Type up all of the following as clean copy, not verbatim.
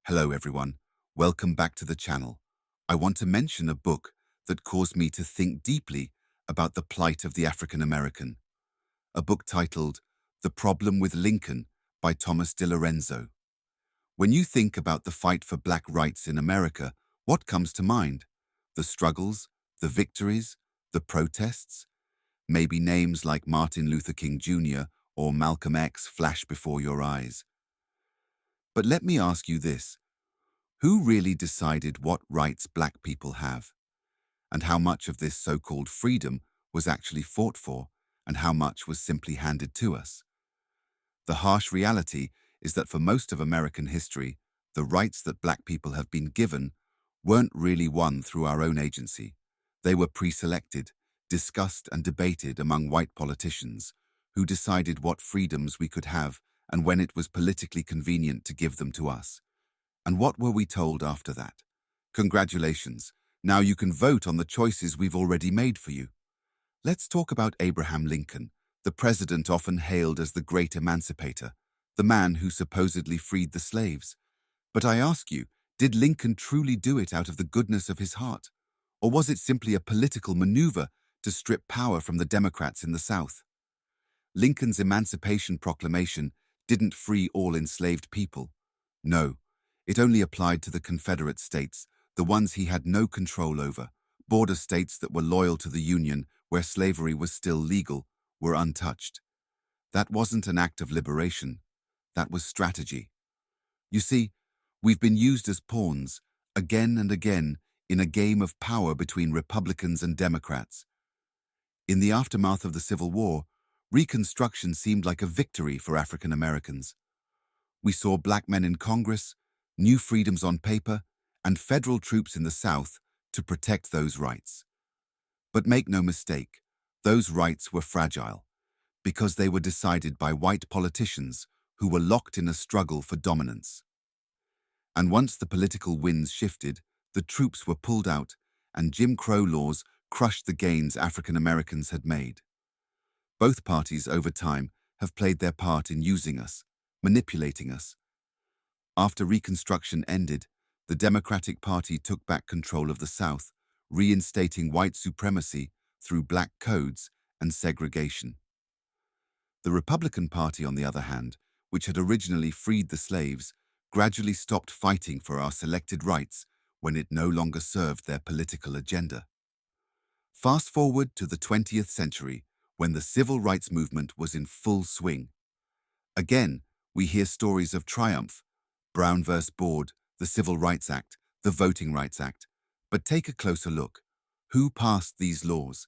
Hello everyone, welcome back to the channel. I want to mention a book that caused me to think deeply about the plight of the African American. A book titled The Problem with Lincoln by Thomas DiLorenzo. When you think about the fight for black rights in America, what comes to mind? The struggles, the victories, the protests? Maybe names like Martin Luther King Jr. or Malcolm X flash before your eyes. But let me ask you this. Who really decided what rights black people have? And how much of this so-called freedom was actually fought for, and how much was simply handed to us? The harsh reality is that for most of American history, the rights that black people have been given weren't really won through our own agency. They were pre-selected, discussed and debated among white politicians who decided what freedoms we could have and when it was politically convenient to give them to us. And what were we told after that? Congratulations, now you can vote on the choices we've already made for you. Let's talk about Abraham Lincoln, the president often hailed as the great emancipator, the man who supposedly freed the slaves. But I ask you, did Lincoln truly do it out of the goodness of his heart? Or was it simply a political maneuver to strip power from the Democrats in the South? Lincoln's Emancipation Proclamation didn't free all enslaved people. No, it only applied to the Confederate states, the ones he had no control over. Border states that were loyal to the Union, where slavery was still legal, were untouched. That wasn't an act of liberation. That was strategy. You see, we've been used as pawns, again and again, in a game of power between Republicans and Democrats. In the aftermath of the Civil War, Reconstruction seemed like a victory for African Americans. We saw black men in Congress, new freedoms on paper, and federal troops in the South to protect those rights. But make no mistake, those rights were fragile, because they were decided by white politicians who were locked in a struggle for dominance. And once the political winds shifted, the troops were pulled out, and Jim Crow laws crushed the gains African Americans had made. Both parties over time have played their part in using us, manipulating us. After Reconstruction ended, the Democratic Party took back control of the South, reinstating white supremacy through black codes and segregation. The Republican Party, on the other hand, which had originally freed the slaves, gradually stopped fighting for our selected rights when it no longer served their political agenda. Fast forward to the 20th century, when the civil rights movement was in full swing. Again, we hear stories of triumph: Brown vs. Board, the Civil Rights Act, the Voting Rights Act. But take a closer look. Who passed these laws?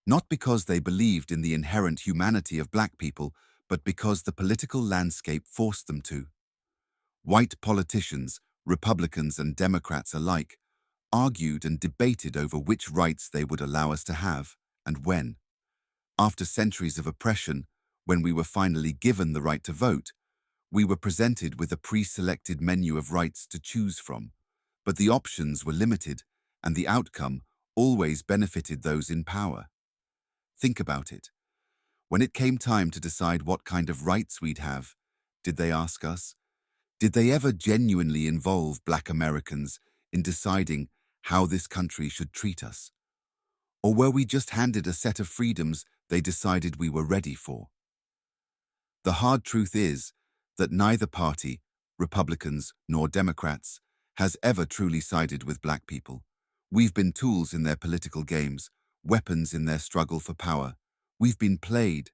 Not because they believed in the inherent humanity of black people, but because the political landscape forced them to. White politicians, Republicans and Democrats alike, argued and debated over which rights they would allow us to have and when. After centuries of oppression, when we were finally given the right to vote, we were presented with a pre-selected menu of rights to choose from. But the options were limited, and the outcome always benefited those in power. Think about it. When it came time to decide what kind of rights we'd have, did they ask us? Did they ever genuinely involve black Americans in deciding how this country should treat us? Or were we just handed a set of freedoms they decided we were ready for? The hard truth is that neither party, Republicans nor Democrats, has ever truly sided with black people. We've been tools in their political games, weapons in their struggle for power. We've been played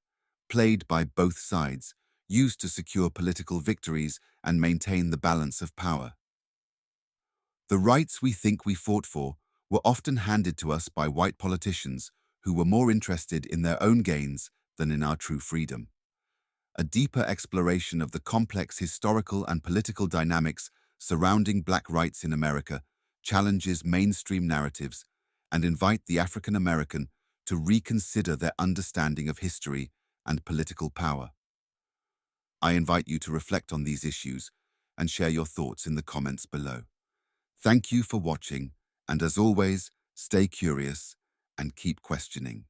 by both sides, used to secure political victories and maintain the balance of power. The rights we think we fought for were often handed to us by white politicians who were more interested in their own gains than in our true freedom. A deeper exploration of the complex historical and political dynamics surrounding black rights in America challenges mainstream narratives and invite the African American to reconsider their understanding of history and political power. I invite you to reflect on these issues and share your thoughts in the comments below. Thank you for watching, and as always, stay curious and keep questioning.